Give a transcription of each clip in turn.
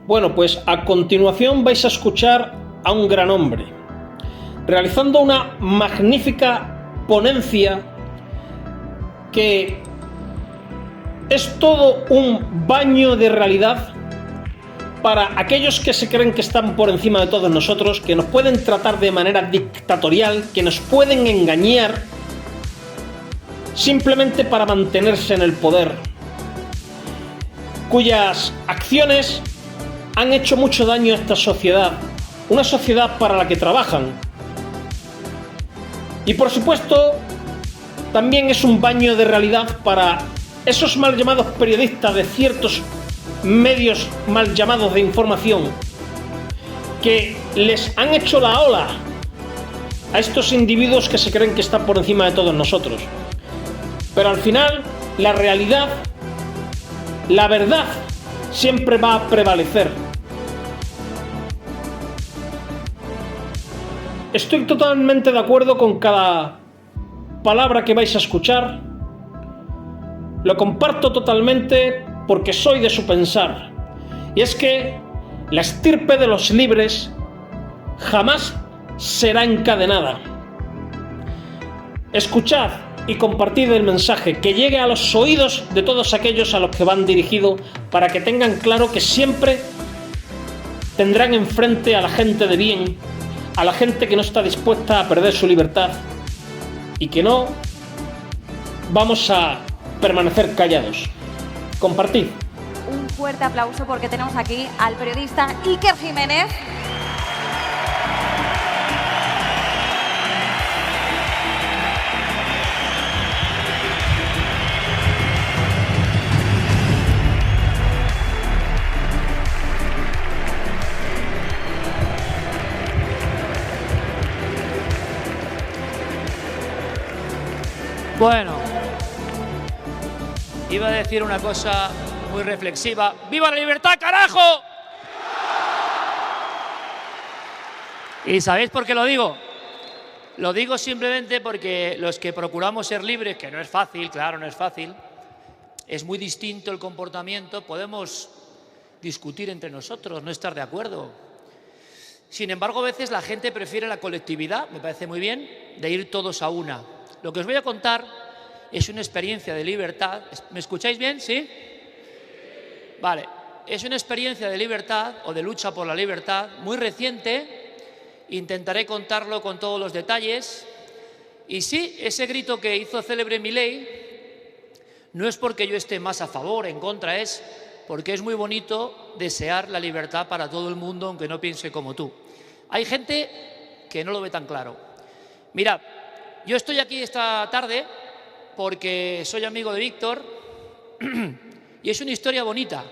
Bueno, pues a continuación vais a escuchar a un gran hombre, realizando una magnífica ponencia que es todo un baño de realidad para aquellos que se creen que están por encima de todos nosotros, que nos pueden tratar de manera dictatorial, que nos pueden engañar simplemente para mantenerse en el poder, cuyas acciones han hecho mucho daño a esta sociedad, una sociedad para la que trabajan. Y por supuesto, también es un baño de realidad para esos mal llamados periodistas de ciertos medios mal llamados de información, que les han hecho la ola a estos individuos que se creen que están por encima de todos nosotros. Pero al final, la realidad, la verdad, siempre va a prevalecer. Estoy totalmente de acuerdo con cada palabra que vais a escuchar. Lo comparto totalmente porque soy de su pensar. Y es que la estirpe de los libres jamás será encadenada. Escuchad y compartid el mensaje, que llegue a los oídos de todos aquellos a los que van dirigido, para que tengan claro que siempre tendrán enfrente a la gente de bien, a la gente que no está dispuesta a perder su libertad y que no vamos a permanecer callados. Compartid. Un fuerte aplauso porque tenemos aquí al periodista Iker Jiménez. Bueno, iba a decir una cosa muy reflexiva. ¡Viva la libertad, carajo! ¿Y sabéis por qué lo digo? Lo digo simplemente porque los que procuramos ser libres, que no es fácil, claro, no es fácil, es muy distinto el comportamiento, podemos discutir entre nosotros, no estar de acuerdo. Sin embargo, a veces la gente prefiere la colectividad, me parece muy bien, de ir todos a una. Lo que os voy a contar es una experiencia de libertad. ¿Me escucháis bien? ¿Sí? Vale. Es una experiencia de libertad o de lucha por la libertad muy reciente. Intentaré contarlo con todos los detalles. Y sí, ese grito que hizo célebre Milei no es porque yo esté más a favor, en contra, es porque es muy bonito desear la libertad para todo el mundo, aunque no piense como tú. Hay gente que no lo ve tan claro. Mirad, yo estoy aquí esta tarde porque soy amigo de Víctor y es una historia bonita.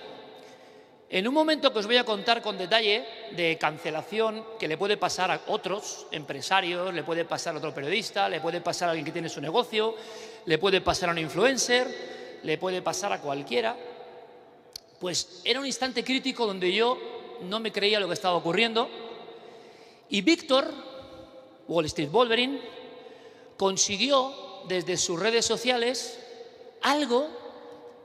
En un momento que os voy a contar con detalle de cancelación que le puede pasar a otros empresarios, le puede pasar a otro periodista, le puede pasar a alguien que tiene su negocio, le puede pasar a un influencer, le puede pasar a cualquiera, pues era un instante crítico donde yo no me creía lo que estaba ocurriendo y Víctor, Wall Street Wolverine, consiguió desde sus redes sociales algo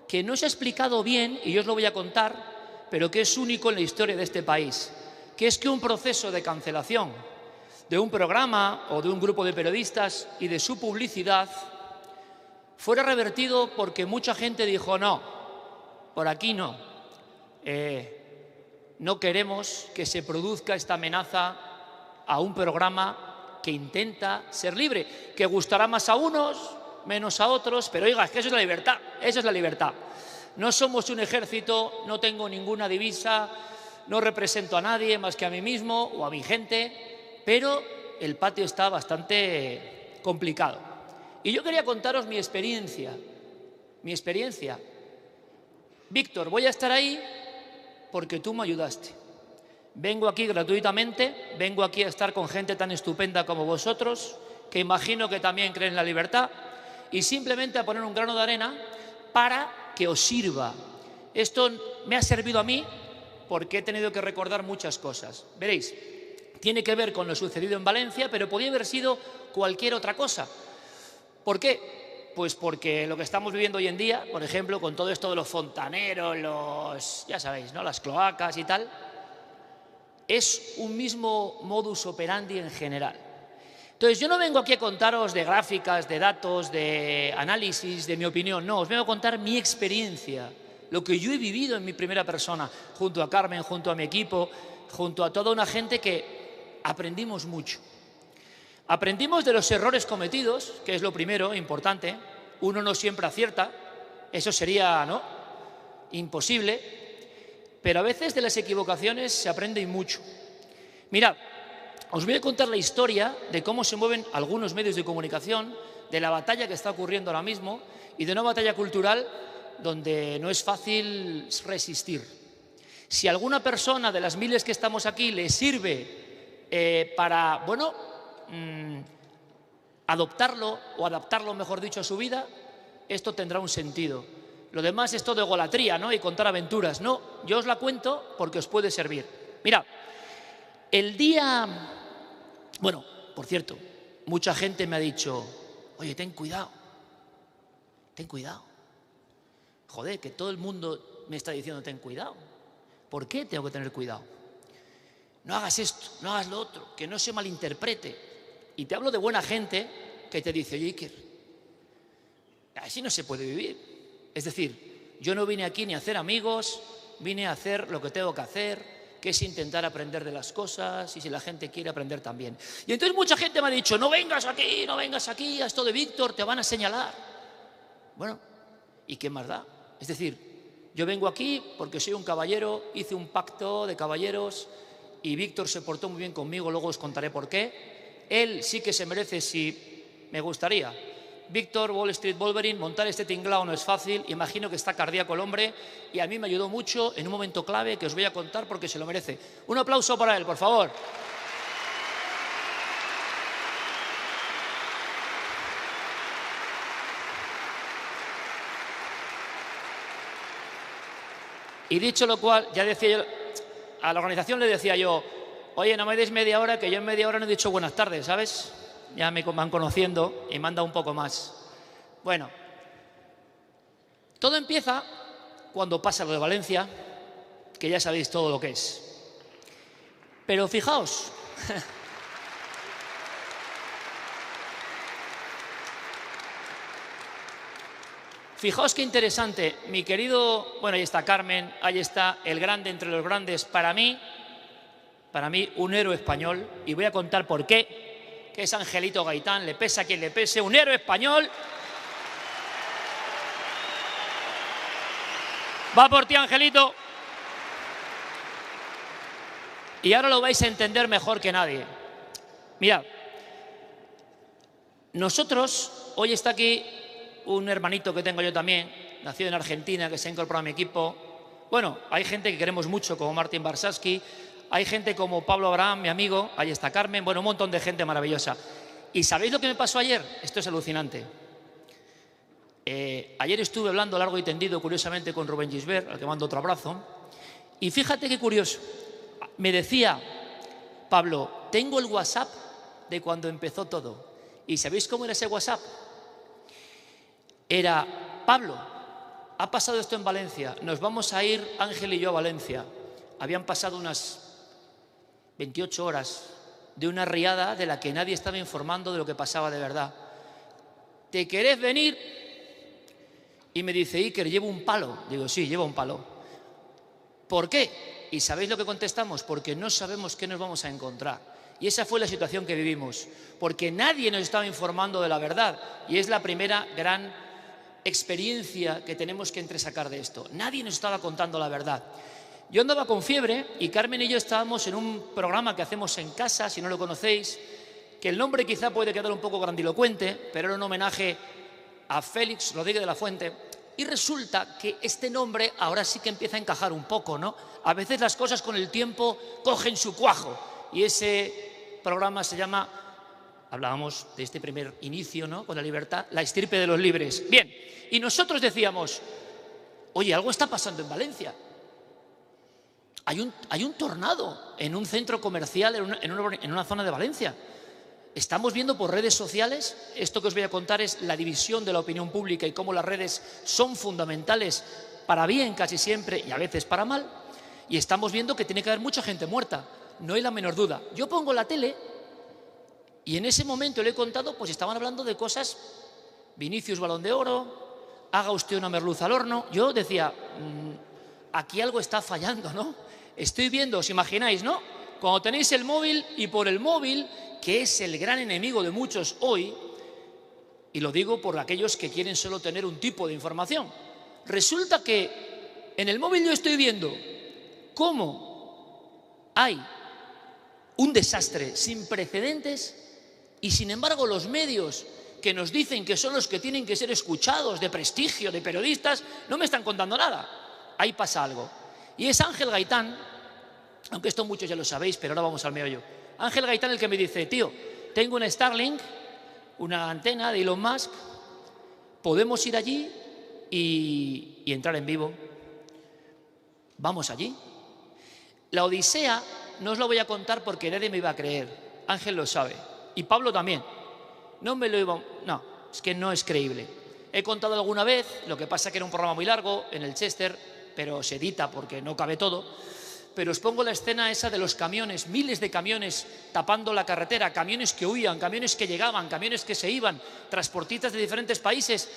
que no se ha explicado bien, y yo os lo voy a contar, pero que es único en la historia de este país, que es que un proceso de cancelación de un programa o de un grupo de periodistas y de su publicidad fuera revertido porque mucha gente dijo no, por aquí no, no queremos que se produzca esta amenaza a un programa que intenta ser libre, que gustará más a unos, menos a otros, pero oiga, es que eso es la libertad, eso es la libertad. No somos un ejército, no tengo ninguna divisa, no represento a nadie más que a mí mismo o a mi gente, pero el patio está bastante complicado. Y yo quería contaros mi experiencia. Víctor, voy a estar ahí porque tú me ayudaste. Vengo aquí gratuitamente, vengo aquí a estar con gente tan estupenda como vosotros, que imagino que también creen en la libertad, y simplemente a poner un grano de arena para que os sirva. Esto me ha servido a mí porque he tenido que recordar muchas cosas. Veréis, tiene que ver con lo sucedido en Valencia, pero podría haber sido cualquier otra cosa. ¿Por qué? Pues porque lo que estamos viviendo hoy en día, por ejemplo, con todo esto de los fontaneros, ya sabéis, ¿no?, las cloacas y tal, es un mismo modus operandi en general. Entonces, yo no vengo aquí a contaros de gráficas, de datos, de análisis, de mi opinión, no, os vengo a contar mi experiencia, lo que yo he vivido en mi primera persona, junto a Carmen, junto a mi equipo, junto a toda una gente que aprendimos mucho. Aprendimos de los errores cometidos, que es lo primero, importante. Uno no siempre acierta, eso sería, ¿no?, imposible, pero a veces de las equivocaciones se aprende y mucho. Mirad, os voy a contar la historia de cómo se mueven algunos medios de comunicación, de la batalla que está ocurriendo ahora mismo y de una batalla cultural donde no es fácil resistir. Si a alguna persona de las miles que estamos aquí le sirve para, bueno, adoptarlo o adaptarlo, mejor dicho, a su vida, esto tendrá un sentido. Lo demás es todo egolatría, ¿no?, y contar aventuras. No, yo os la cuento porque os puede servir. Mirad, el día... Bueno, por cierto, mucha gente me ha dicho, oye, ten cuidado, ten cuidado. Joder, que todo el mundo me está diciendo ten cuidado. ¿Por qué tengo que tener cuidado? No hagas esto, no hagas lo otro, que no se malinterprete. Y te hablo de buena gente que te dice, oye, Iker, así no se puede vivir. Es decir, yo no vine aquí ni a hacer amigos, vine a hacer lo que tengo que hacer, que es intentar aprender de las cosas y si la gente quiere aprender también. Y entonces mucha gente me ha dicho, no vengas aquí, a esto de Víctor, te van a señalar. Bueno, ¿y qué más da? Es decir, yo vengo aquí porque soy un caballero, hice un pacto de caballeros y Víctor se portó muy bien conmigo, luego os contaré por qué. Él sí que se merece, si me gustaría. Víctor, Wall Street Wolverine, montar este tinglao no es fácil, imagino que está cardíaco el hombre y a mí me ayudó mucho en un momento clave que os voy a contar porque se lo merece. Un aplauso para él, por favor. Y dicho lo cual, ya decía yo, a la organización le decía yo, oye, no me deis media hora, que yo en media hora no he dicho buenas tardes, ¿sabes? Ya me van conociendo y me han dado un poco más. Bueno, todo empieza cuando pasa lo de Valencia, que ya sabéis todo lo que es. Pero fijaos, fijaos qué interesante, mi querido, bueno, ahí está Carmen, ahí está el grande entre los grandes, para mí un héroe español, y voy a contar por qué. Que es Angelito Gaitán, le pese a quien le pese, un héroe español. Va por ti, Angelito. Y ahora lo vais a entender mejor que nadie. Mirad, nosotros, hoy está aquí un hermanito que tengo yo también, nacido en Argentina, que se ha incorporado a mi equipo. Bueno, hay gente que queremos mucho, como Martín Barsaski. Hay gente como Pablo Abraham, mi amigo, ahí está Carmen, bueno, un montón de gente maravillosa. ¿Y sabéis lo que me pasó ayer? Esto es alucinante. Ayer estuve hablando largo y tendido, curiosamente, con Rubén Gisbert, al que mando otro abrazo, y fíjate qué curioso. Me decía, Pablo, tengo el WhatsApp de cuando empezó todo. ¿Y sabéis cómo era ese WhatsApp? Era, Pablo, ha pasado esto en Valencia, nos vamos a ir Ángel y yo a Valencia. Habían pasado unas 28 horas de una riada de la que nadie estaba informando de lo que pasaba de verdad. ¿Te querés venir? Y me dice, Iker, llevo un palo. Digo, sí, llevo un palo. ¿Por qué? ¿Y sabéis lo que contestamos? Porque no sabemos qué nos vamos a encontrar. Y esa fue la situación que vivimos, porque nadie nos estaba informando de la verdad. Y es la primera gran experiencia que tenemos que entresacar de esto. Nadie nos estaba contando la verdad. Yo andaba con fiebre y Carmen y yo estábamos en un programa que hacemos en casa, si no lo conocéis, que el nombre quizá puede quedar un poco grandilocuente, pero era un homenaje a Félix Rodríguez de la Fuente. Y resulta que este nombre ahora sí que empieza a encajar un poco, ¿no? A veces las cosas con el tiempo cogen su cuajo. Y ese programa se llama, hablábamos de este primer inicio, ¿no?, con la libertad, La estirpe de los libres. Bien, y nosotros decíamos, oye, algo está pasando en Valencia. Hay un tornado en un centro comercial en una zona de Valencia. Estamos viendo por redes sociales, esto que os voy a contar es la división de la opinión pública y cómo las redes son fundamentales para bien casi siempre y a veces para mal, y estamos viendo que tiene que haber mucha gente muerta, no hay la menor duda. Yo pongo la tele y en ese momento le he contado, pues estaban hablando de cosas, Vinicius Balón de Oro, haga usted una merluza al horno. Yo decía, aquí algo está fallando, ¿no? Estoy viendo, os imagináis, ¿no? Cuando tenéis el móvil y por el móvil, que es el gran enemigo de muchos hoy, y lo digo por aquellos que quieren solo tener un tipo de información, resulta que en el móvil yo estoy viendo cómo hay un desastre sin precedentes y sin embargo los medios que nos dicen que son los que tienen que ser escuchados, de prestigio, de periodistas, no me están contando nada. Ahí pasa algo. Y es Ángel Gaitán, aunque esto muchos ya lo sabéis, pero ahora vamos al meollo. Ángel Gaitán el que me dice, tío, tengo una Starlink, una antena de Elon Musk, podemos ir allí y entrar en vivo. Vamos allí. La odisea no os la voy a contar porque nadie me iba a creer. Ángel lo sabe. Y Pablo también. No, es que no es creíble. He contado alguna vez, lo que pasa que era un programa muy largo en el Chester, pero se edita porque no cabe todo. Pero os pongo la escena esa de los camiones, miles de camiones tapando la carretera, camiones que huían, camiones que llegaban, camiones que se iban, transportistas de diferentes países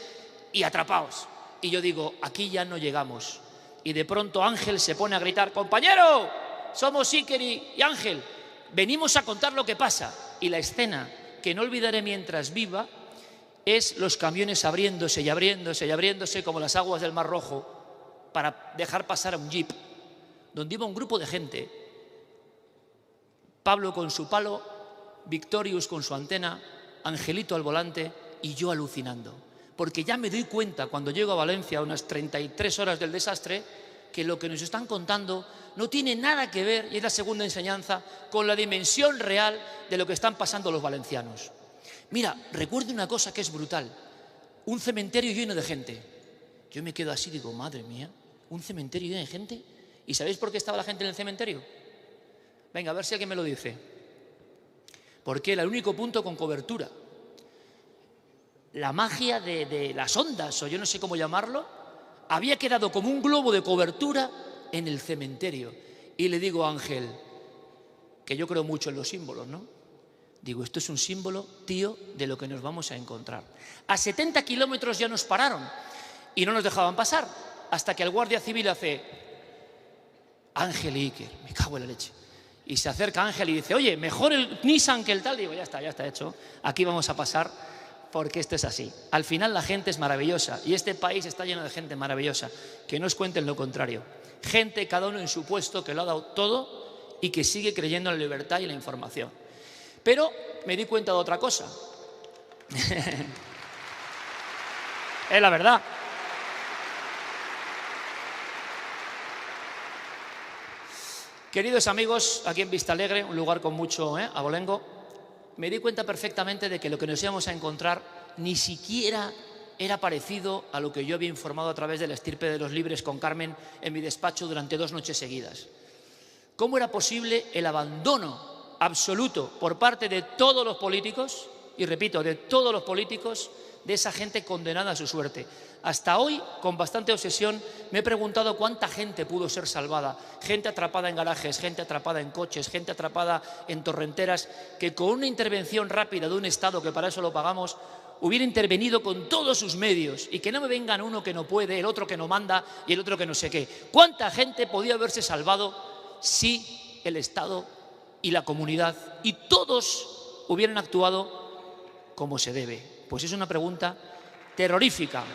y atrapados. Y yo digo, aquí ya no llegamos. Y de pronto Ángel se pone a gritar, compañero, somos Iker y Ángel, venimos a contar lo que pasa. Y la escena que no olvidaré mientras viva es los camiones abriéndose y abriéndose y abriéndose como las aguas del Mar Rojo para dejar pasar a un jeep, donde iba un grupo de gente, Pablo con su palo, Victorious con su antena, Angelito al volante y yo alucinando. Porque ya me doy cuenta cuando llego a Valencia a unas 33 horas del desastre que lo que nos están contando no tiene nada que ver, y es la segunda enseñanza, con la dimensión real de lo que están pasando los valencianos. Mira, recuerdo una cosa que es brutal, un cementerio lleno de gente. Yo me quedo así, digo, madre mía, un cementerio lleno de gente. ¿Y sabéis por qué estaba la gente en el cementerio? Venga, a ver si alguien me lo dice. Porque era el único punto con cobertura. La magia de las ondas, o yo no sé cómo llamarlo, había quedado como un globo de cobertura en el cementerio. Y le digo a Ángel, que yo creo mucho en los símbolos, ¿no? Digo, esto es un símbolo, tío, de lo que nos vamos a encontrar. A 70 kilómetros ya nos pararon y no nos dejaban pasar, hasta que el guardia civil hace, Ángel y Iker, me cago en la leche. Y se acerca Ángel y dice, oye, mejor el Nissan que el tal. Digo, ya está hecho, aquí vamos a pasar porque esto es así. Al final la gente es maravillosa y este país está lleno de gente maravillosa, que no os cuenten lo contrario. Gente, cada uno en su puesto, que lo ha dado todo y que sigue creyendo en la libertad y en la información. Pero me di cuenta de otra cosa. Es la verdad. Queridos amigos, aquí en Vistalegre, un lugar con mucho abolengo, me di cuenta perfectamente de que lo que nos íbamos a encontrar ni siquiera era parecido a lo que yo había informado a través de la estirpe de los libres con Carmen en mi despacho durante 2 noches seguidas. ¿Cómo era posible el abandono absoluto por parte de todos los políticos, y repito, de todos los políticos, de esa gente condenada a su suerte? Hasta hoy, con bastante obsesión, me he preguntado cuánta gente pudo ser salvada. Gente atrapada en garajes, gente atrapada en coches, gente atrapada en torrenteras, que con una intervención rápida de un Estado, que para eso lo pagamos, hubiera intervenido con todos sus medios, y que no me vengan uno que no puede, el otro que no manda y el otro que no sé qué. ¿Cuánta gente podía haberse salvado si el Estado y la comunidad y todos hubieran actuado como se debe? Pues es una pregunta terrorífica.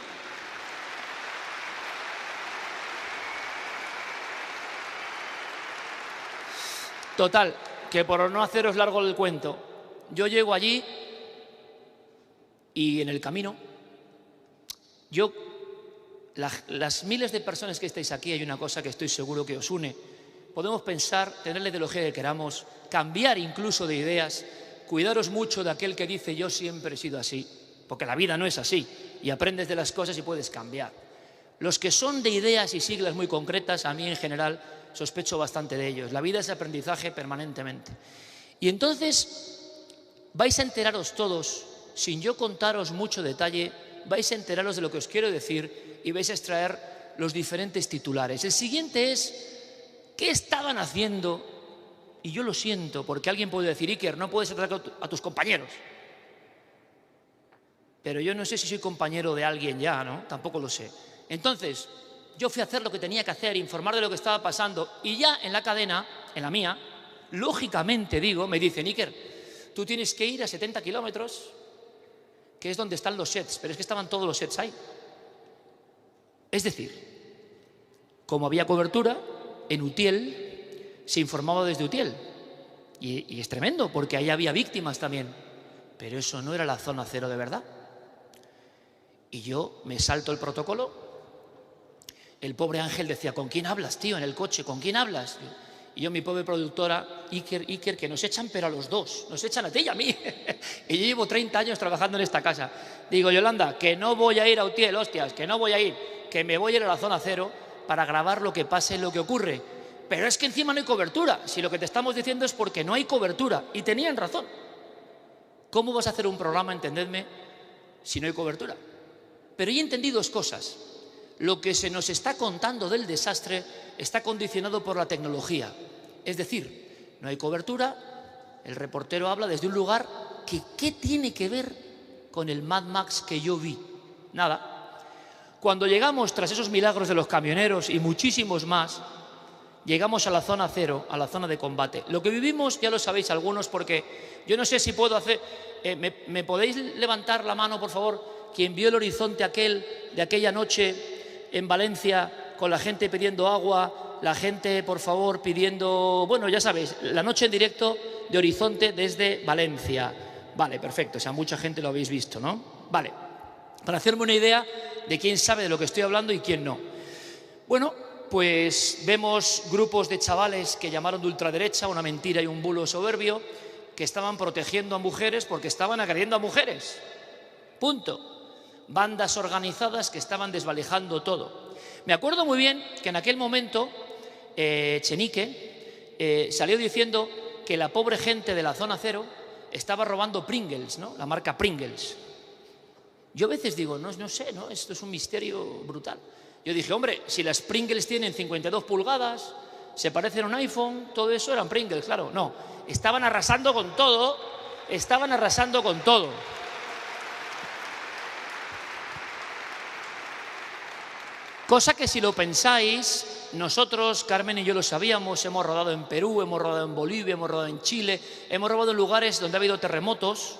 Total, que por no haceros largo el cuento, yo llego allí y en el camino, las miles de personas que estáis aquí, hay una cosa que estoy seguro que os une. Podemos pensar, tener la ideología que queramos, cambiar incluso de ideas, cuidaros mucho de aquel que dice yo siempre he sido así, porque la vida no es así y aprendes de las cosas y puedes cambiar. Los que son de ideas y siglas muy concretas, a mí en general sospecho bastante de ellos. La vida es aprendizaje permanentemente. Y entonces vais a enteraros todos, sin yo contaros mucho detalle, vais a enteraros de lo que os quiero decir y vais a extraer los diferentes titulares. El siguiente es, ¿qué estaban haciendo? Y yo lo siento, porque alguien puede decir, Iker, no puedes atacar a tus compañeros. Pero yo no sé si soy compañero de alguien ya, ¿no? Tampoco lo sé. Entonces, yo fui a hacer lo que tenía que hacer, informar de lo que estaba pasando, y ya en la cadena, en la mía, lógicamente digo, me dicen, Iker, tú tienes que ir a 70 kilómetros, que es donde están los sets, pero es que estaban todos los sets ahí. Es decir, como había cobertura, en Utiel se informaba desde Utiel. Y es tremendo, porque ahí había víctimas también. Pero eso no era la zona cero de verdad. Y yo me salto el protocolo. El pobre Ángel decía, ¿con quién hablas, tío, en el coche? ¿Con quién hablas? Y yo, mi pobre productora, Iker, que nos echan, pero a los dos. Nos echan a ti y a mí. Y yo llevo 30 años trabajando en esta casa. Digo, Yolanda, que no voy a ir a Utiel, hostias, que no voy a ir, que me voy a ir a la zona cero para grabar lo que pase y lo que ocurre. Pero es que encima no hay cobertura. Si lo que te estamos diciendo es porque no hay cobertura. Y tenían razón. ¿Cómo vas a hacer un programa, entendedme, si no hay cobertura? Pero he entendido dos cosas. Lo que se nos está contando del desastre está condicionado por la tecnología. Es decir, no hay cobertura, el reportero habla desde un lugar que ¿qué tiene que ver con el Mad Max que yo vi? Nada. Cuando llegamos, tras esos milagros de los camioneros y muchísimos más, llegamos a la zona cero, a la zona de combate. Lo que vivimos ya lo sabéis algunos, porque yo no sé si puedo hacer... ¿me podéis levantar la mano, por favor, quien vio el horizonte aquel de aquella noche en Valencia, con la gente pidiendo agua, la gente, por favor, pidiendo... Bueno, ya sabéis, la noche en directo de Horizonte desde Valencia. Vale, perfecto, o sea, mucha gente lo habéis visto, ¿no? Vale, para hacerme una idea de quién sabe de lo que estoy hablando y quién no. Bueno, pues vemos grupos de chavales que llamaron de ultraderecha, una mentira y un bulo soberbio, que estaban protegiendo a mujeres porque estaban agrediendo a mujeres. Punto. Bandas organizadas que estaban desvalijando todo. Me acuerdo muy bien que en aquel momento Chenique salió diciendo que la pobre gente de la zona cero estaba robando Pringles, ¿no? La marca Pringles. Yo a veces digo, no sé, ¿no? Esto es un misterio brutal. Yo dije, hombre, si las Pringles tienen 52 pulgadas, se parecen a un iPhone, todo eso eran Pringles, claro. No, estaban arrasando con todo, estaban arrasando con todo. Cosa que si lo pensáis, nosotros, Carmen y yo lo sabíamos, hemos rodado en Perú, hemos rodado en Bolivia, hemos rodado en Chile, hemos rodado en lugares donde ha habido terremotos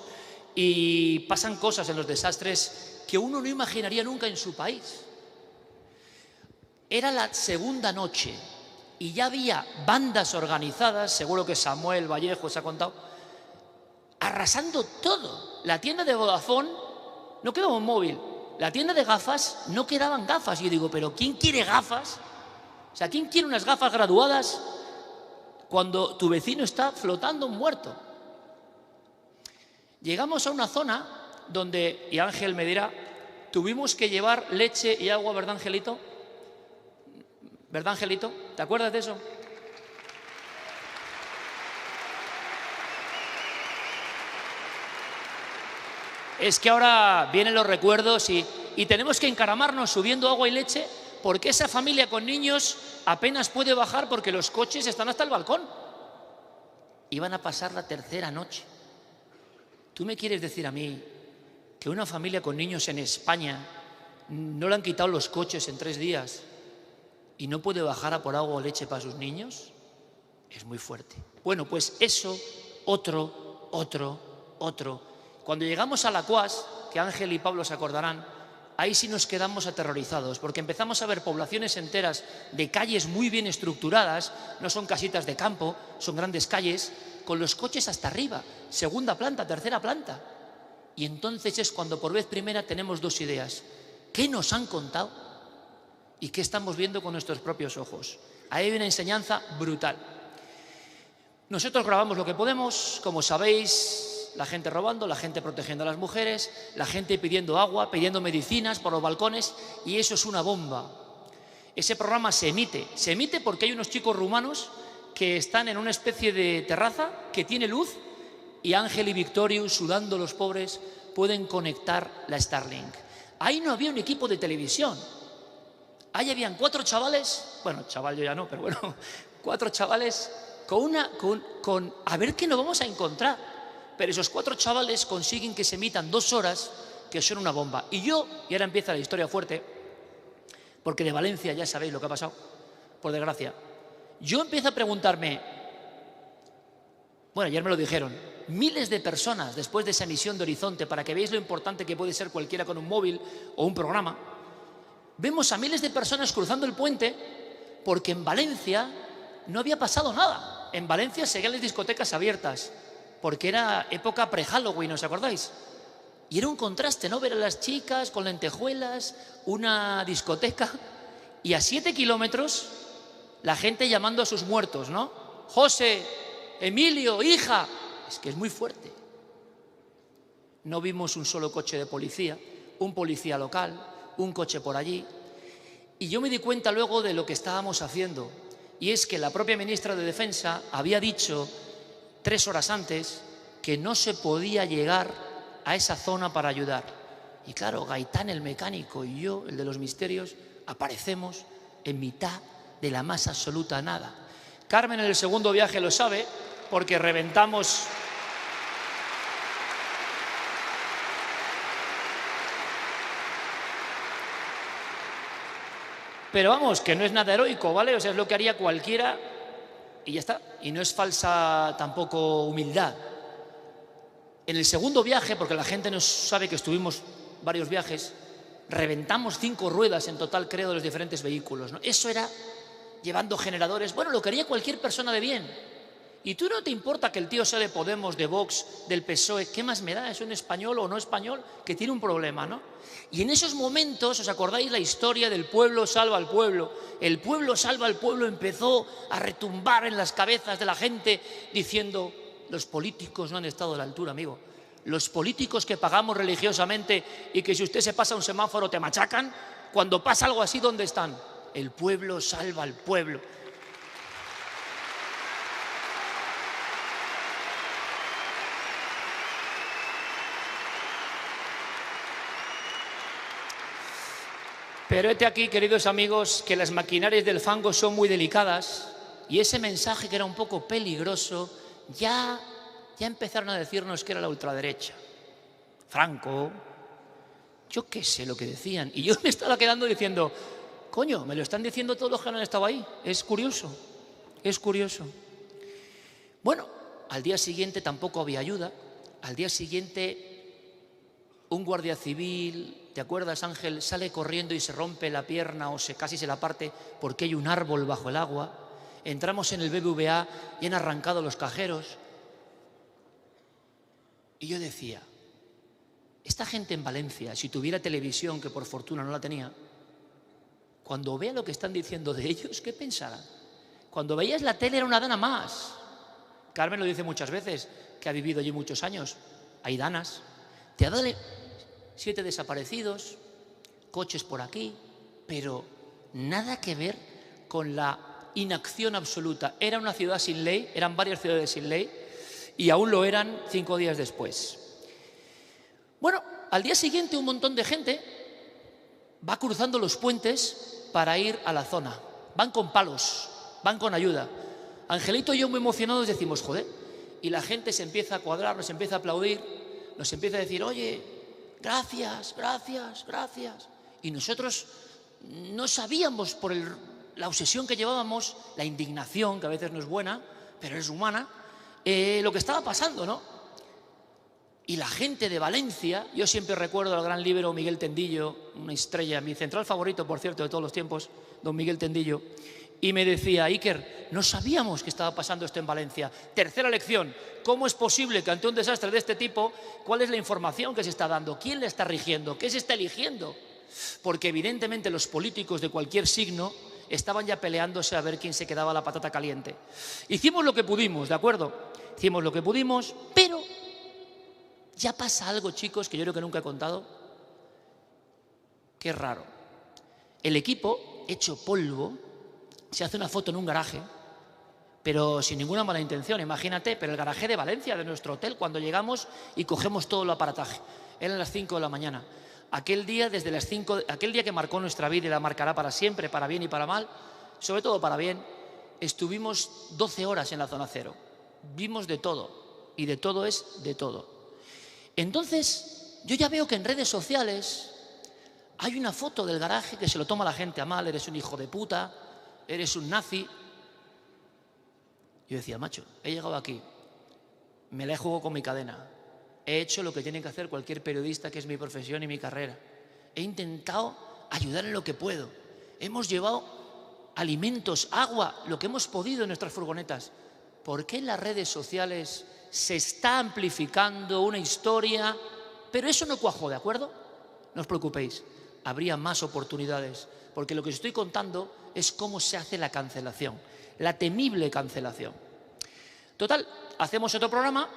y pasan cosas en los desastres que uno no imaginaría nunca en su país. Era la segunda noche y ya había bandas organizadas, seguro que Samuel Vallejo os ha contado, arrasando todo. La tienda de Vodafone no quedaba un móvil. La tienda de gafas no quedaban gafas. Y yo digo, ¿pero quién quiere gafas? O sea, ¿quién quiere unas gafas graduadas cuando tu vecino está flotando muerto? Llegamos a una zona donde, y Ángel me dirá, tuvimos que llevar leche y agua, ¿verdad, Angelito? ¿Verdad, Angelito? ¿Te acuerdas de eso? Es que ahora vienen los recuerdos y tenemos que encaramarnos subiendo agua y leche porque esa familia con niños apenas puede bajar porque los coches están hasta el balcón. Iban a pasar la tercera noche. ¿Tú me quieres decir a mí que una familia con niños en España no le han quitado los coches en 3 días y no puede bajar a por agua o leche para sus niños? Es muy fuerte. Bueno, pues eso, otro. Cuando llegamos a la Cuas, que Ángel y Pablo se acordarán, ahí sí nos quedamos aterrorizados, porque empezamos a ver poblaciones enteras de calles muy bien estructuradas, no son casitas de campo, son grandes calles, con los coches hasta arriba, segunda planta, tercera planta. Y entonces es cuando por vez primera tenemos 2 ideas. ¿Qué nos han contado? ¿Y qué estamos viendo con nuestros propios ojos? Ahí hay una enseñanza brutal. Nosotros grabamos lo que podemos, como sabéis, la gente robando, la gente protegiendo a las mujeres, la gente pidiendo agua, pidiendo medicinas por los balcones, y eso es una bomba. Ese programa se emite porque hay unos chicos rumanos que están en una especie de terraza que tiene luz y Ángel y Victorious, sudando los pobres, pueden conectar la Starlink. Ahí no había un equipo de televisión. Ahí habían 4 chavales, bueno, chaval yo ya no, pero bueno, 4 chavales con a ver qué nos vamos a encontrar. Pero esos 4 chavales consiguen que se emitan 2 horas que son una bomba. Y ahora empieza la historia fuerte, porque de Valencia ya sabéis lo que ha pasado, por desgracia. Yo empiezo a preguntarme, bueno, ayer me lo dijeron, miles de personas después de esa emisión de Horizonte, para que veáis lo importante que puede ser cualquiera con un móvil o un programa, vemos a miles de personas cruzando el puente porque en Valencia no había pasado nada. En Valencia seguían las discotecas abiertas, porque era época pre-Halloween, ¿os acordáis? Y era un contraste, ¿no? Ver a las chicas con lentejuelas, una discoteca, y a 7 kilómetros la gente llamando a sus muertos, ¿no? José, Emilio, hija. Es que es muy fuerte. No vimos un solo coche de policía, un policía local, un coche por allí. Y yo me di cuenta luego de lo que estábamos haciendo. Y es que la propia ministra de Defensa había dicho 3 horas antes que no se podía llegar a esa zona para ayudar. Y claro, Gaitán el mecánico y yo, el de los misterios, aparecemos en mitad de la más absoluta nada. Carmen en el segundo viaje lo sabe, porque reventamos. Pero vamos, que no es nada heroico, ¿vale? O sea, es lo que haría cualquiera y ya está. Y no es falsa tampoco humildad. En el segundo viaje, porque la gente no sabe que estuvimos varios viajes, reventamos 5 ruedas en total, creo, de los diferentes vehículos, ¿no? Eso era llevando generadores. Bueno, lo quería cualquier persona de bien. Y tú no te importa que el tío sea de Podemos, de Vox, del PSOE. ¿Qué más me da? ¿Es un español o no español que tiene un problema, no? Y en esos momentos, ¿os acordáis la historia del pueblo salva al pueblo? El pueblo salva al pueblo empezó a retumbar en las cabezas de la gente diciendo, los políticos no han estado a la altura, amigo. Los políticos que pagamos religiosamente y que si usted se pasa un semáforo te machacan, cuando pasa algo así, ¿dónde están? El pueblo salva al pueblo. Pero hete aquí, queridos amigos, que las maquinarias del fango son muy delicadas y ese mensaje que era un poco peligroso ya empezaron a decirnos que era la ultraderecha. Franco, yo qué sé lo que decían. Y yo me estaba quedando diciendo, coño, me lo están diciendo todos los que no han estado ahí. Es curioso, es curioso. Bueno, al día siguiente tampoco había ayuda. Al día siguiente un guardia civil, ¿te acuerdas, Ángel? Sale corriendo y se rompe la pierna o casi se la parte porque hay un árbol bajo el agua. Entramos en el BBVA y han arrancado los cajeros. Y yo decía, esta gente en Valencia, si tuviera televisión, que por fortuna no la tenía, cuando vea lo que están diciendo de ellos, ¿qué pensarán? Cuando veías la tele era una dana más. Carmen lo dice muchas veces, que ha vivido allí muchos años. Hay danas. Te ha dado 7 desaparecidos, coches por aquí, pero nada que ver con la inacción absoluta. Era una ciudad sin ley, eran varias ciudades sin ley, y aún lo eran 5 días después. Bueno, al día siguiente un montón de gente va cruzando los puentes para ir a la zona. Van con palos, van con ayuda. Angelito y yo muy emocionados decimos, joder, y la gente se empieza a cuadrar, nos empieza a aplaudir, nos empieza a decir, oye, gracias, gracias, gracias. Y nosotros no sabíamos por la obsesión que llevábamos, la indignación, que a veces no es buena, pero es humana, lo que estaba pasando, ¿no? Y la gente de Valencia, yo siempre recuerdo al gran líbero Miguel Tendillo, una estrella, mi central favorito, por cierto, de todos los tiempos, don Miguel Tendillo, y me decía, Iker, no sabíamos que estaba pasando esto en Valencia. Tercera lección, ¿cómo es posible que ante un desastre de este tipo, cuál es la información que se está dando? ¿Quién la está rigiendo? ¿Qué se está eligiendo? Porque evidentemente los políticos de cualquier signo estaban ya peleándose a ver quién se quedaba la patata caliente. Hicimos lo que pudimos, ¿de acuerdo? Hicimos lo que pudimos, pero ya pasa algo, chicos, que yo creo que nunca he contado, que es raro. El equipo, hecho polvo, se hace una foto en un garaje, pero sin ninguna mala intención, imagínate, pero el garaje de Valencia, de nuestro hotel, cuando llegamos y cogemos todo el aparataje. Eran las 5 de la mañana. Aquel día, desde las 5, aquel día que marcó nuestra vida y la marcará para siempre, para bien y para mal, sobre todo para bien, estuvimos 12 horas en la zona cero. Vimos de todo, y de todo es de todo. Entonces, yo ya veo que en redes sociales hay una foto del garaje que se lo toma la gente a mal, eres un hijo de puta, eres un nazi. Yo decía, macho, he llegado aquí, me la he jugado con mi cadena, he hecho lo que tiene que hacer cualquier periodista, que es mi profesión y mi carrera. He intentado ayudar en lo que puedo. Hemos llevado alimentos, agua, lo que hemos podido en nuestras furgonetas. ¿Por qué en las redes sociales se está amplificando una historia? Pero eso no cuajó, ¿de acuerdo? No os preocupéis, habría más oportunidades, porque lo que os estoy contando es cómo se hace la cancelación, la temible cancelación. Total, hacemos otro programa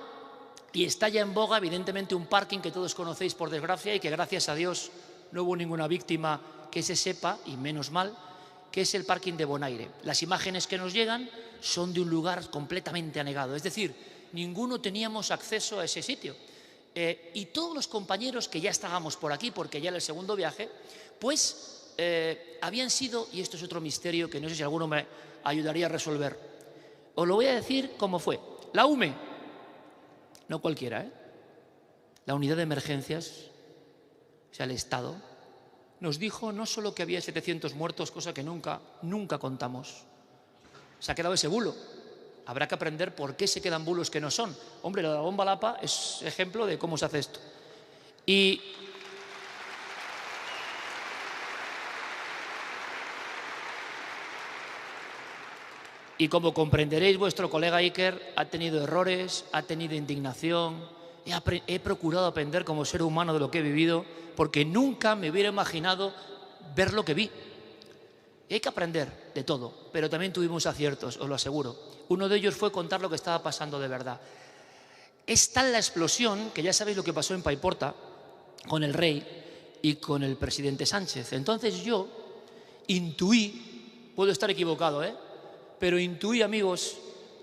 y está ya en boga, evidentemente, un parking que todos conocéis por desgracia y que gracias a Dios no hubo ninguna víctima que se sepa, y menos mal, que es el parking de Bonaire. Las imágenes que nos llegan son de un lugar completamente anegado, es decir, ninguno teníamos acceso a ese sitio. Y todos los compañeros que ya estábamos por aquí, porque ya era el segundo viaje, pues habían sido, y esto es otro misterio que no sé si alguno me ayudaría a resolver, os lo voy a decir cómo fue. La UME, no cualquiera, la unidad de emergencias, o sea, el Estado, nos dijo no solo que había 700 muertos, cosa que nunca contamos. Se ha quedado ese bulo. Habrá que aprender por qué se quedan bulos que no son. Hombre, la bomba Lapa es ejemplo de cómo se hace esto. Y como comprenderéis, vuestro colega Iker ha tenido errores, ha tenido indignación. He procurado aprender como ser humano de lo que he vivido, porque nunca me hubiera imaginado ver lo que vi. Y hay que aprender de todo, pero también tuvimos aciertos, os lo aseguro. Uno de ellos fue contar lo que estaba pasando de verdad. Es tal la explosión que ya sabéis lo que pasó en Paiporta con el rey y con el presidente Sánchez. Entonces yo intuí, puedo estar equivocado, pero intuí, amigos,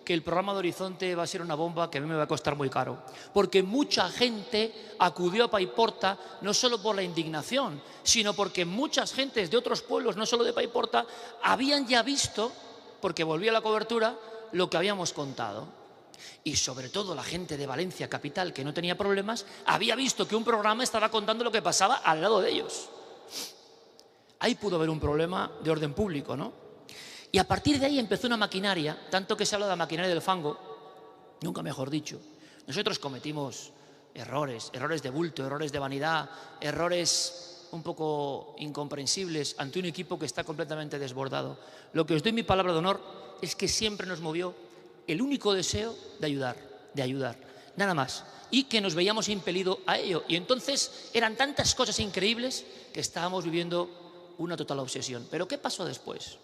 que el programa de Horizonte va a ser una bomba que a mí me va a costar muy caro. Porque mucha gente acudió a Paiporta no solo por la indignación, sino porque muchas gentes de otros pueblos, no solo de Paiporta, habían ya visto, porque volvía la cobertura, lo que habíamos contado. Y sobre todo la gente de Valencia capital, que no tenía problemas, había visto que un programa estaba contando lo que pasaba al lado de ellos. Ahí pudo haber un problema de orden público, ¿no? Y a partir de ahí empezó una maquinaria, tanto que se habla de la maquinaria del fango, nunca mejor dicho. Nosotros cometimos errores de bulto, errores de vanidad, errores un poco incomprensibles ante un equipo que está completamente desbordado. Lo que os doy mi palabra de honor es que siempre nos movió el único deseo de ayudar, nada más. Y que nos veíamos impelidos a ello. Y entonces eran tantas cosas increíbles que estábamos viviendo una total obsesión. ¿Pero qué pasó después?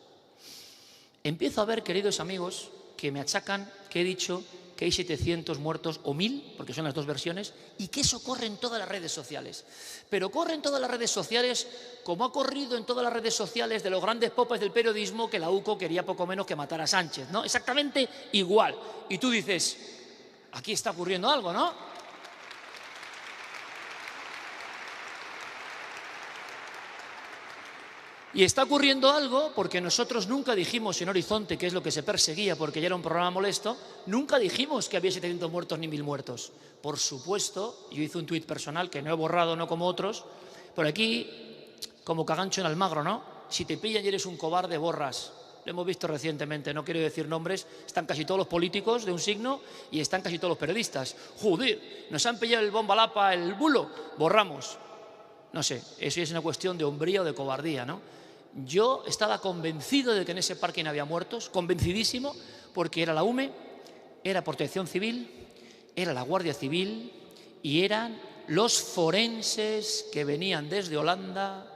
Empiezo a ver, queridos amigos, que me achacan que he dicho que hay 700 muertos o 1000, porque son las dos versiones, y que eso corre en todas las redes sociales. Pero corre en todas las redes sociales como ha corrido en todas las redes sociales de los grandes popes del periodismo que la UCO quería poco menos que matar a Sánchez, ¿no? Exactamente igual. Y tú dices, aquí está ocurriendo algo, ¿no? Y está ocurriendo algo porque nosotros nunca dijimos en Horizonte, que es lo que se perseguía porque ya era un programa molesto, nunca dijimos que había 700 muertos ni 1000 muertos. Por supuesto, yo hice un tuit personal que no he borrado, no como otros, por aquí, como cagancho en Almagro, ¿no? Si te pillan y eres un cobarde, borras. Lo hemos visto recientemente, no quiero decir nombres, están casi todos los políticos de un signo y están casi todos los periodistas. Joder, nos han pillado el bomba Lapa, el bulo, borramos. No sé, eso es una cuestión de hombría o de cobardía, ¿no? Yo estaba convencido de que en ese parking había muertos, convencidísimo, porque era la UME, era Protección Civil, era la Guardia Civil y eran los forenses que venían desde Holanda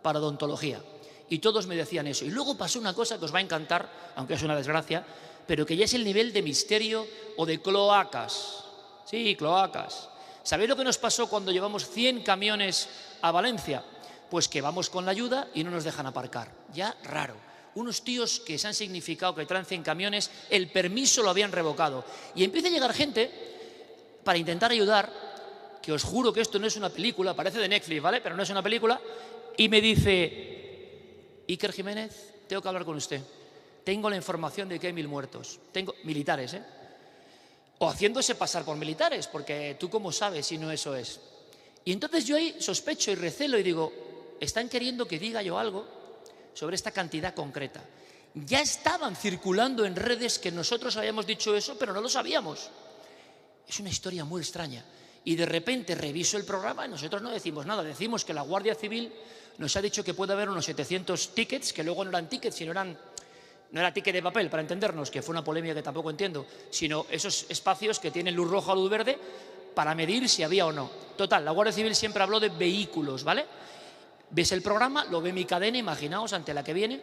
para odontología. Y todos me decían eso. Y luego pasó una cosa que os va a encantar, aunque es una desgracia, pero que ya es el nivel de misterio o de cloacas. Sí, cloacas. ¿Sabéis lo que nos pasó cuando llevamos 100 camiones a Valencia? Pues que vamos con la ayuda y no nos dejan aparcar. Ya raro. unos tíos que se han significado, que traen 100 camiones, el permiso lo habían revocado. Y empieza a llegar gente para intentar ayudar, que os juro que esto no es una película, parece de Netflix, ¿vale? Pero no es una película, y me dice, Iker Jiménez, tengo que hablar con usted. Tengo la información de que hay 1000 muertos. Tengo militares, ¿eh? O haciéndose pasar por militares, porque tú cómo sabes si no eso es. Y entonces yo ahí sospecho y recelo y digo, están queriendo que diga yo algo sobre esta cantidad concreta. Ya estaban circulando en redes que nosotros habíamos dicho eso, pero no lo sabíamos. Es una historia muy extraña. Y de repente reviso el programa y nosotros no decimos nada. Decimos que la Guardia Civil nos ha dicho que puede haber unos 700 tickets, que luego no eran tickets, sino no era ticket de papel, para entendernos, que fue una polémica que tampoco entiendo, sino esos espacios que tienen luz roja o luz verde para medir si había o no. Total, la Guardia Civil siempre habló de vehículos, ¿vale? Ves el programa, lo ve mi cadena, imaginaos, ante la que viene,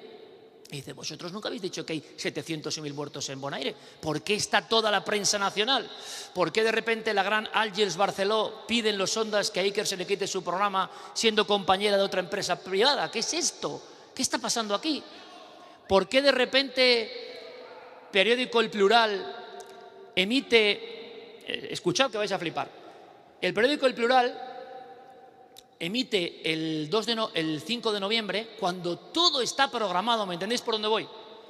y dice, vosotros nunca habéis dicho que hay 700 y 1000 muertos en Bonaire. ¿Por qué está toda la prensa nacional? ¿Por qué de repente la gran Àngels Barceló piden los ondas que a Iker se le quite su programa siendo compañera de otra empresa privada? ¿Qué es esto? ¿Qué está pasando aquí? ¿Por qué de repente periódico El Plural emite, escuchad que vais a flipar, el periódico El Plural emite el 5 de noviembre, cuando todo está programado, ¿me entendéis por dónde voy?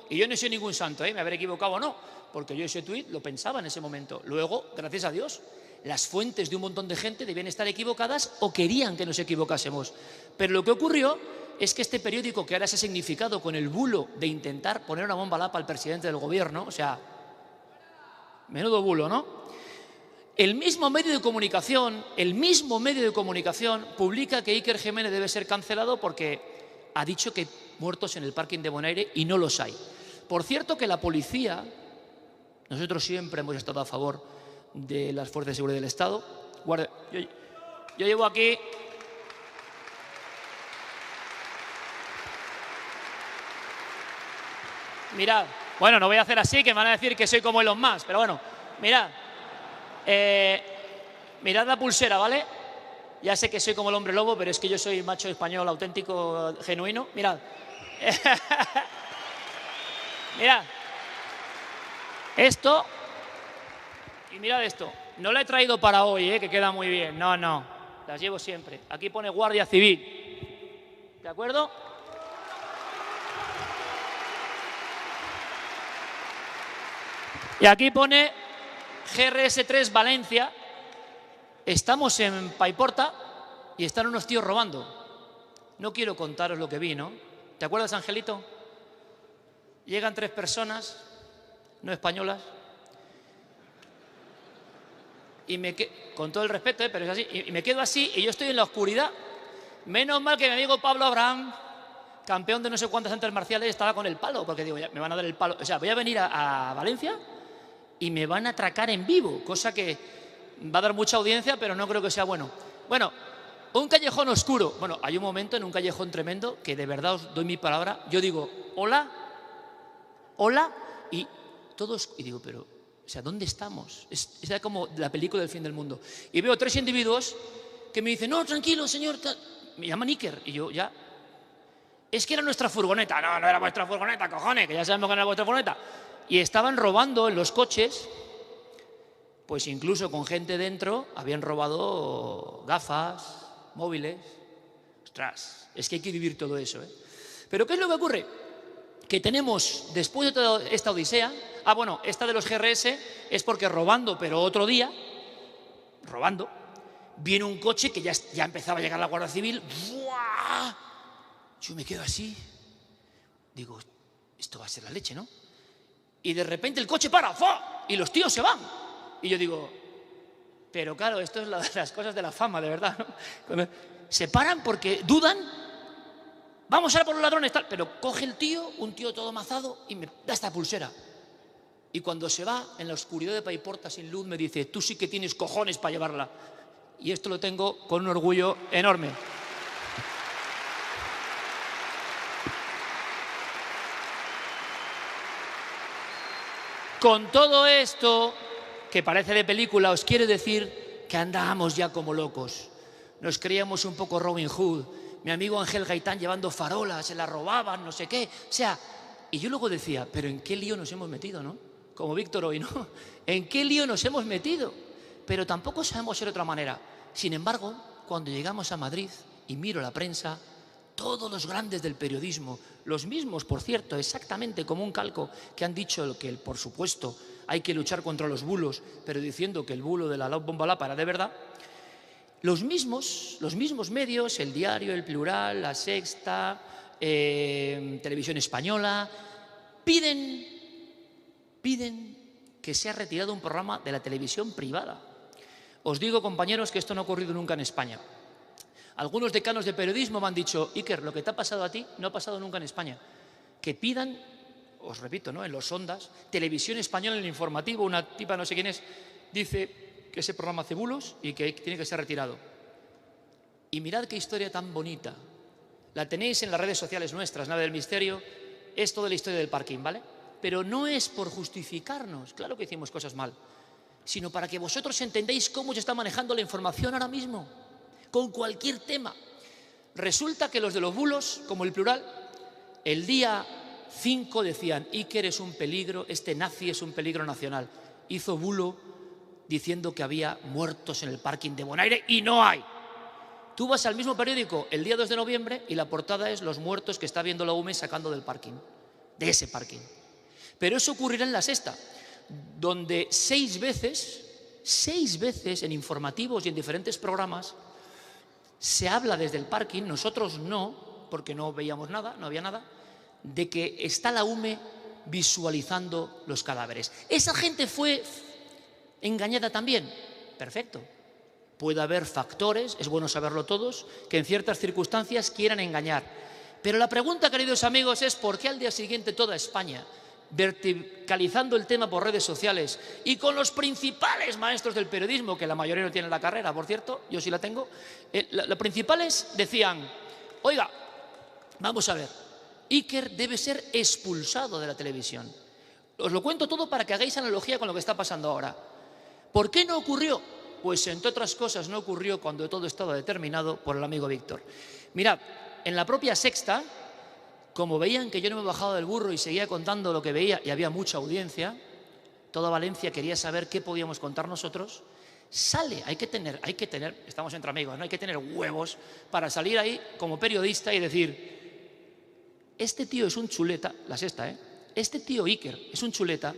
Y yo no soy ningún santo, me habré equivocado o no, porque yo ese tuit lo pensaba en ese momento. Luego, gracias a Dios, las fuentes de un montón de gente debían estar equivocadas o querían que nos equivocásemos. Pero lo que ocurrió es que este periódico, que ahora se ha significado con el bulo de intentar poner una bomba lapa al presidente del gobierno, o sea, menudo bulo, ¿no? El mismo medio de comunicación publica que Iker Jiménez debe ser cancelado porque ha dicho que hay muertos en el parking de Bonaire y no los hay. Por cierto que la policía, nosotros siempre hemos estado a favor de las fuerzas de seguridad del Estado. Yo llevo aquí... Mirad, bueno, no voy a hacer así, que me van a decir que soy como Elon Musk, pero bueno, mirad. Mirad la pulsera, ¿vale? Ya sé que soy como el hombre lobo, pero es que yo soy macho español auténtico, genuino. Mirad. Mirad. Esto. Y mirad esto. No la he traído para hoy, que queda muy bien. No, no. Las llevo siempre. Aquí pone Guardia Civil. ¿De acuerdo? Y aquí pone GRS3 Valencia. Estamos en Paiporta y están unos tíos robando. No quiero contaros lo que vi, ¿no? ¿Te acuerdas, Angelito? Llegan 3 personas, no españolas, y con todo el respeto, pero es así, y me quedo así y yo estoy en la oscuridad. Menos mal que mi amigo Pablo Abraham, campeón de no sé cuántas artes marciales, estaba con el palo, porque digo, ya, me van a dar el palo. O sea, voy a venir a Valencia y me van a atracar en vivo, cosa que va a dar mucha audiencia, pero no creo que sea bueno. Bueno, un callejón oscuro. Bueno, hay un momento en un callejón tremendo que de verdad os doy mi palabra. Yo digo, hola, hola, y todos, y digo, pero, o sea, ¿dónde estamos? Es como la película del fin del mundo. Y veo 3 individuos que me dicen, no, tranquilo, señor, me llaman Iker, y yo ya, es que era nuestra furgoneta. No, no era vuestra furgoneta, cojones, que ya sabemos que no era vuestra furgoneta. Y estaban robando en los coches, pues incluso con gente dentro, habían robado gafas, móviles. Ostras, es que hay que vivir todo eso, ¿eh? Pero ¿qué es lo que ocurre? Que tenemos, después de toda esta odisea, bueno, esta de los GRS es porque robando, pero otro día, robando, viene un coche que ya empezaba a llegar la Guardia Civil. ¡Buah! Yo me quedo así, digo, esto va a ser la leche, ¿no? Y de repente el coche para, ¡fa! Y los tíos se van. Y yo digo, pero claro, esto es las cosas de la fama, de verdad, ¿no? Se paran porque dudan, vamos a ir por los ladrones, tal, pero coge el tío, un tío todo mazado, y me da esta pulsera. Y cuando se va, en la oscuridad de Paiporta sin luz, me dice, tú sí que tienes cojones para llevarla. Y esto lo tengo con un orgullo enorme. Con todo esto, que parece de película, os quiero decir que andábamos ya como locos. Nos creíamos un poco Robin Hood. Mi amigo Ángel Gaitán llevando farolas, se la robaban, no sé qué. O sea, Y yo luego decía, pero ¿en qué lío nos hemos metido, no? Como Víctor hoy, ¿no? ¿En qué lío nos hemos metido? Pero tampoco sabemos ser de otra manera. Sin embargo, cuando llegamos a Madrid y miro la prensa, todos los grandes del periodismo, los mismos, por cierto, exactamente como un calco, que han dicho que, por supuesto, hay que luchar contra los bulos, pero diciendo que el bulo de la bomba lápara era de verdad, los mismos medios, El Diario, El Plural, La Sexta, Televisión Española, piden que sea retirado un programa de la televisión privada. Os digo, compañeros, que esto no ha ocurrido nunca en España. Algunos decanos de periodismo me han dicho, Iker, lo que te ha pasado a ti no ha pasado nunca en España. Que pidan, os repito, ¿no?, en los Ondas, Televisión Española, en el informativo, una tipa, no sé quién es, dice que ese programa hace bulos y que tiene que ser retirado. Y mirad qué historia tan bonita. La tenéis en las redes sociales nuestras, Nave del Misterio, es toda la historia del parking, ¿vale? Pero no es por justificarnos, claro que hicimos cosas mal, sino para que vosotros entendáis cómo se está manejando la información ahora mismo, con cualquier tema. Resulta que los de los bulos, como El Plural, el día 5 decían, Iker es un peligro, este nazi es un peligro nacional. Hizo bulo diciendo que había muertos en el parking de Bonaire y no hay. Tú vas al mismo periódico el día 2 de noviembre y la portada es los muertos que está viendo la UME sacando del parking, de ese parking. Pero eso ocurrirá en La Sexta, donde 6 veces en informativos y en diferentes programas se habla desde el parking, nosotros no, porque no veíamos nada, no había nada, de que está la UME visualizando los cadáveres. ¿Esa gente fue engañada también? Perfecto. Puede haber factores, es bueno saberlo todos, que en ciertas circunstancias quieran engañar. Pero la pregunta, queridos amigos, es ¿por qué al día siguiente toda España, verticalizando el tema por redes sociales y con los principales maestros del periodismo, que la mayoría no tienen la carrera, por cierto, yo sí la tengo, los principales decían, oiga, vamos a ver, Iker debe ser expulsado de la televisión? Os lo cuento todo para que hagáis analogía con lo que está pasando ahora. ¿Por qué no ocurrió? Pues entre otras cosas no ocurrió cuando todo estaba determinado por el amigo Víctor. Mirad, en la propia Sexta, como veían que yo no me bajaba del burro y seguía contando lo que veía y había mucha audiencia, toda Valencia quería saber qué podíamos contar nosotros, hay que tener, estamos entre amigos, ¿no? Hay que tener huevos para salir ahí como periodista y decir, este tío es un chuleta, La Sexta, este tío Iker es un chuleta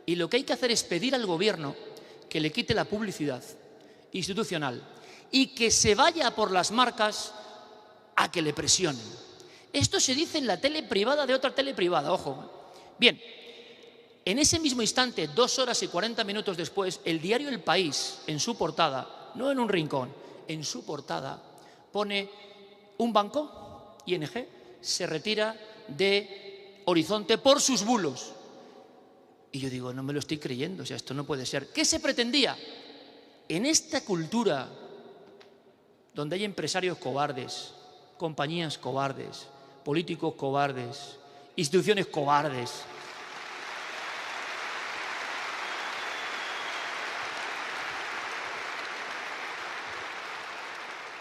y lo que hay que hacer es pedir al gobierno que le quite la publicidad institucional y que se vaya por las marcas a que le presionen. Esto se dice en la tele privada de otra tele privada, ojo. Bien, en ese mismo instante, 2 horas y 40 minutos después, el diario El País, en su portada, no en un rincón, en su portada, pone un banco, ING, se retira de Horizonte por sus bulos. Y yo digo, no me lo estoy creyendo, o sea, esto no puede ser. ¿Qué se pretendía? En esta cultura donde hay empresarios cobardes, compañías cobardes, políticos cobardes, instituciones cobardes,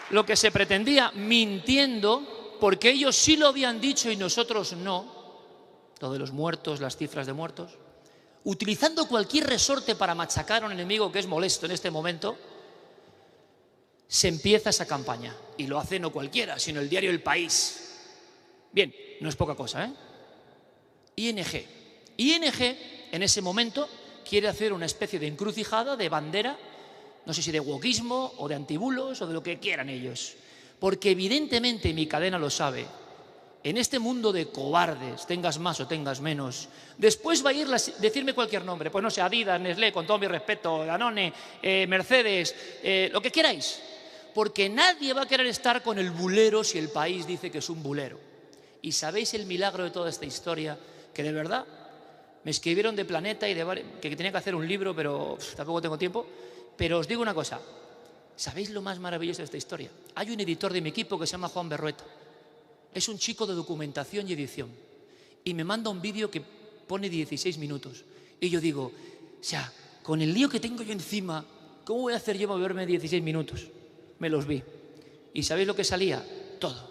lo que se pretendía, mintiendo, porque ellos sí lo habían dicho y nosotros no, lo de los muertos, las cifras de muertos, utilizando cualquier resorte para machacar a un enemigo que es molesto en este momento, se empieza esa campaña. Y lo hace no cualquiera, sino el diario El País. Bien, no es poca cosa, ¿eh? ING, en ese momento, quiere hacer una especie de encrucijada, de bandera, no sé si de wokismo o de antibulos o de lo que quieran ellos. Porque evidentemente, mi cadena lo sabe, en este mundo de cobardes, tengas más o tengas menos, después va a ir decirme cualquier nombre, pues no sé, Adidas, Nestlé, con todo mi respeto, Danone, Mercedes, lo que queráis, porque nadie va a querer estar con el bulero si El País dice que es un bulero. Y sabéis el milagro de toda esta historia, que de verdad me escribieron de Planeta y que tenía que hacer un libro, pero tampoco tengo tiempo, pero os digo una cosa, ¿sabéis lo más maravilloso de esta historia? Hay un editor de mi equipo que se llama Juan Berrueta. Es un chico de documentación y edición. Y me manda un vídeo que pone 16 minutos. Y yo digo, o sea, con el lío que tengo yo encima, ¿cómo voy a hacer yo para verme 16 minutos? Me los vi. ¿Y sabéis lo que salía? Todo.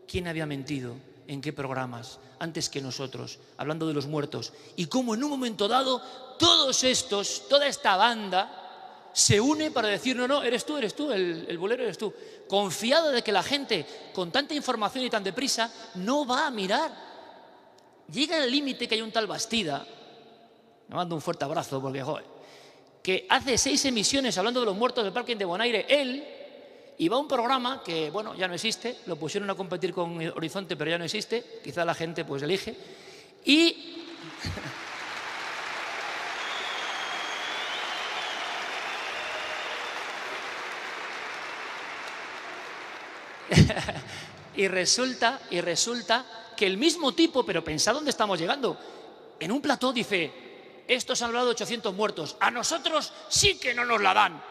¿Quién había mentido? en qué programas, antes que nosotros, hablando de los muertos. Y cómo en un momento dado, todos estos, toda esta banda, se une para decir, no, no, eres tú, el bolero eres tú. Confiado de que la gente, con tanta información y tan deprisa, no va a mirar. Llega al límite que hay un tal Bastida, me mando un fuerte abrazo porque, joder, que hace 6 emisiones hablando de los muertos del parking de Bonaire, él, y va a un programa que, bueno, ya no existe, lo pusieron a competir con Horizonte, pero ya no existe, quizá la gente pues elige, y... y resulta que el mismo tipo, pero pensad dónde estamos llegando, en un plató dice, estos han hablado de 800 muertos, a nosotros sí que no nos la dan.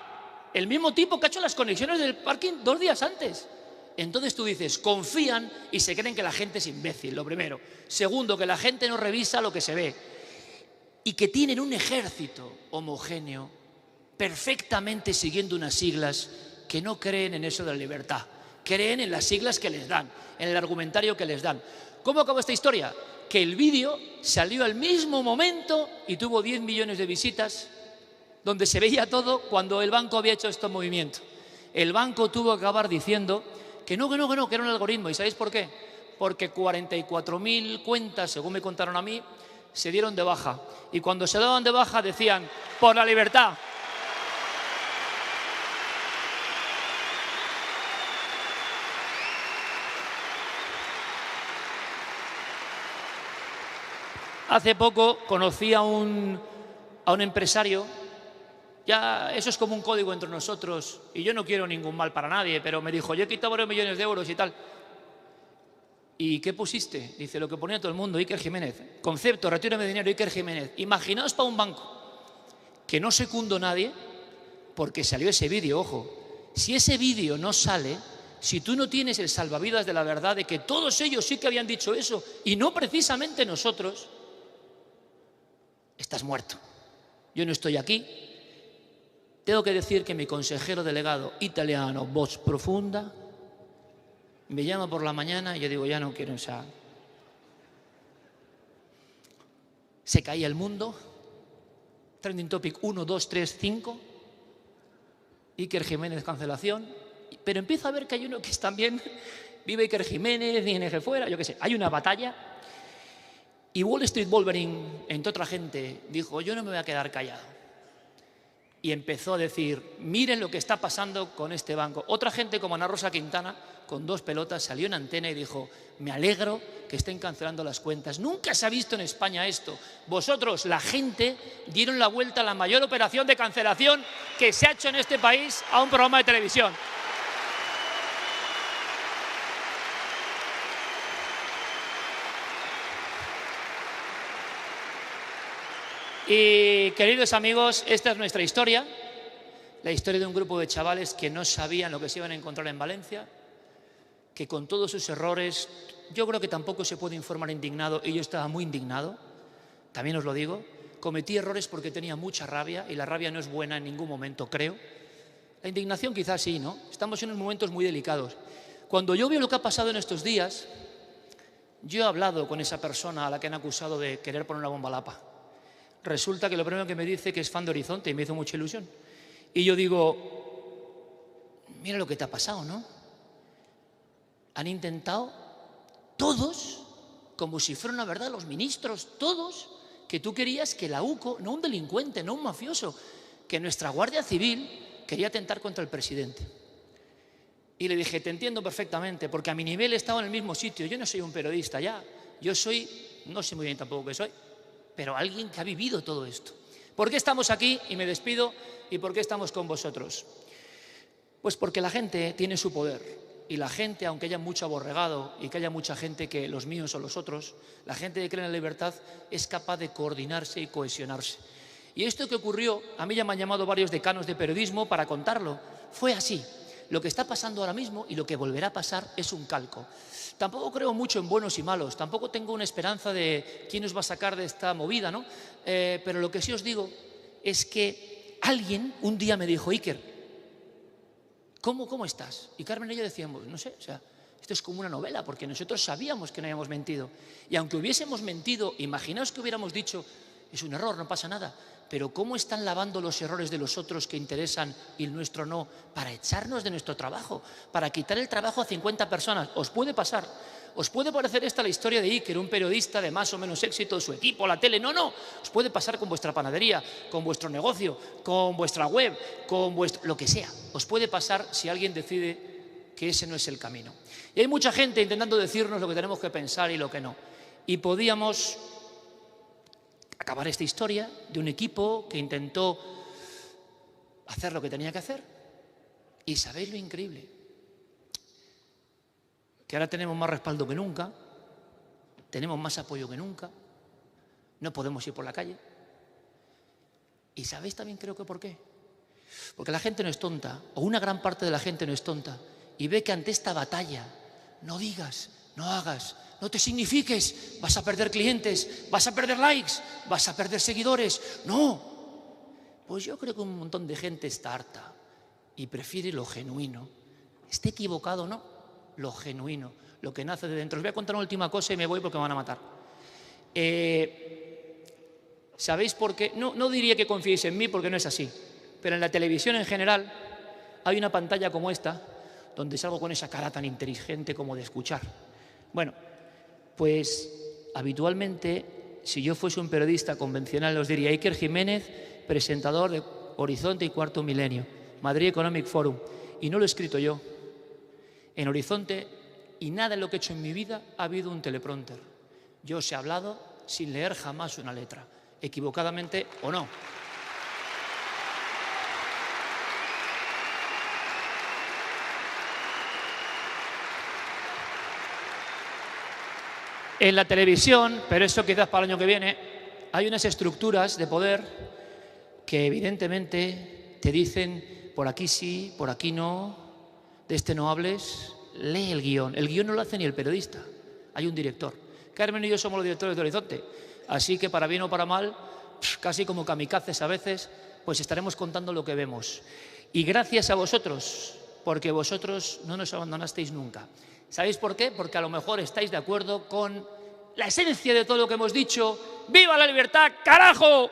El mismo tipo que ha hecho las conexiones del parking 2 días antes. Entonces tú dices, confían y se creen que la gente es imbécil, lo primero. Segundo, que la gente no revisa lo que se ve. Y que tienen un ejército homogéneo, perfectamente siguiendo unas siglas que no creen en eso de la libertad. Creen en las siglas que les dan, en el argumentario que les dan. ¿Cómo acabó esta historia? Que el vídeo salió al mismo momento y tuvo 10 millones de visitas, donde se veía todo cuando el banco había hecho este movimiento. El banco tuvo que acabar diciendo que no, que era un algoritmo. ¿Y sabéis por qué? Porque 44.000 cuentas, según me contaron a mí, se dieron de baja. Y cuando se daban de baja decían, por la libertad. Hace poco conocí a un empresario, ya eso es como un código entre nosotros, y yo no quiero ningún mal para nadie, pero me dijo, yo he quitado varios millones de euros y tal. ¿Y qué pusiste? Dice, lo que ponía todo el mundo, Iker Jiménez. Concepto, retírame dinero, Iker Jiménez. Imaginaos para un banco que no secundó nadie, porque salió ese vídeo, ojo. Si ese vídeo no sale, si tú no tienes el salvavidas de la verdad de que todos ellos sí que habían dicho eso, y no precisamente nosotros, estás muerto. Yo no estoy aquí. Tengo que decir que mi consejero delegado italiano, voz profunda, me llama por la mañana y yo digo, ya no quiero esa... Se caía el mundo. Trending topic 1, 2, 3, 5. Iker Jiménez, cancelación. Pero empiezo a ver que hay uno que es también... Vive Iker Jiménez, ING fuera, yo qué sé. Hay una batalla. Y Wall Street Wolverine, entre otra gente, dijo, yo no me voy a quedar callado. Y empezó a decir, miren lo que está pasando con este banco. Otra gente como Ana Rosa Quintana, con 2 pelotas, salió en antena y dijo, me alegro que estén cancelando las cuentas. Nunca se ha visto en España esto. Vosotros, la gente, dieron la vuelta a la mayor operación de cancelación que se ha hecho en este país a un programa de televisión. Y queridos amigos, esta es nuestra historia, la historia de un grupo de chavales que no sabían lo que se iban a encontrar en Valencia, que con todos sus errores, yo creo que tampoco se puede informar indignado, y yo estaba muy indignado, también os lo digo, cometí errores porque tenía mucha rabia, y la rabia no es buena en ningún momento, creo. La indignación quizás sí, ¿no? Estamos en unos momentos muy delicados. Cuando yo veo lo que ha pasado en estos días, yo he hablado con esa persona a la que han acusado de querer poner una bomba a Lapa. Resulta que lo primero que me dice que es fan de Horizonte y me hizo mucha ilusión. Y yo digo, mira lo que te ha pasado, ¿no? Han intentado todos, como si fuera una verdad, los ministros, todos, que tú querías que la UCO, no un delincuente, no un mafioso, que nuestra Guardia Civil quería atentar contra el presidente. Y le dije, te entiendo perfectamente, porque a mi nivel he estado en el mismo sitio. Yo no soy un periodista ya, yo soy, no sé muy bien tampoco qué soy, pero alguien que ha vivido todo esto. ¿Por qué estamos aquí? Y me despido. ¿Y por qué estamos con vosotros? Pues porque la gente tiene su poder. Y la gente, aunque haya mucho aborregado y que haya mucha gente que los míos o los otros, la gente que cree en la libertad es capaz de coordinarse y cohesionarse. Y esto que ocurrió, a mí ya me han llamado varios decanos de periodismo para contarlo. Fue así. Lo que está pasando ahora mismo y lo que volverá a pasar es un calco. Tampoco creo mucho en buenos y malos, tampoco tengo una esperanza de quién nos va a sacar de esta movida, ¿no? Pero lo que sí os digo es que alguien un día me dijo, Iker, ¿cómo estás? Y Carmen y yo decíamos, no sé, o sea, Esto es como una novela, porque nosotros sabíamos que no habíamos mentido. Y aunque hubiésemos mentido, imaginaos que hubiéramos dicho, es un error, no pasa nada. Pero ¿cómo están lavando los errores de los otros que interesan y el nuestro no? Para echarnos de nuestro trabajo, para quitar el trabajo a 50 personas. Os puede pasar. Os puede parecer esta la historia de Iker, un periodista de más o menos éxito, su equipo, la tele. No, no. Os puede pasar con vuestra panadería, con vuestro negocio, con vuestra web, con vuestro... lo que sea. Os puede pasar si alguien decide que ese no es el camino. Y hay mucha gente intentando decirnos lo que tenemos que pensar y lo que no. Y podíamos acabar esta historia de un equipo que intentó hacer lo que tenía que hacer. Y ¿sabéis lo increíble? Que ahora tenemos más respaldo que nunca, tenemos más apoyo que nunca, no podemos ir por la calle. ¿Y sabéis también creo que por qué? Porque la gente no es tonta, o una gran parte de la gente no es tonta, y ve que ante esta batalla, no digas, no hagas, no te signifiques, vas a perder clientes, vas a perder likes, vas a perder seguidores. No, pues yo creo que un montón de gente está harta y prefiere lo genuino. Esté equivocado o no, lo genuino, lo que nace de dentro. Os voy a contar una última cosa y me voy porque me van a matar. ¿Sabéis por qué? No diría que confiéis en mí porque no es así, pero en la televisión en general hay una pantalla como esta donde salgo con esa cara tan inteligente como de escuchar. Bueno, pues habitualmente, si yo fuese un periodista convencional, os diría Iker Jiménez, presentador de Horizonte y Cuarto Milenio, Madrid Economic Forum. Y no lo he escrito yo. En Horizonte, y nada en lo que he hecho en mi vida, ha habido un teleprompter. Yo os he hablado sin leer jamás una letra, equivocadamente o no. En la televisión, pero eso quizás para el año que viene, hay unas estructuras de poder que evidentemente te dicen por aquí sí, por aquí no, de este no hables, lee el guión. El guión no lo hace ni el periodista, hay un director. Carmen y yo somos los directores de Horizonte, así que para bien o para mal, casi como kamikazes a veces, pues estaremos contando lo que vemos. Y gracias a vosotros, porque vosotros no nos abandonasteis nunca. ¿Sabéis por qué? Porque a lo mejor estáis de acuerdo con la esencia de todo lo que hemos dicho. ¡Viva la libertad, carajo!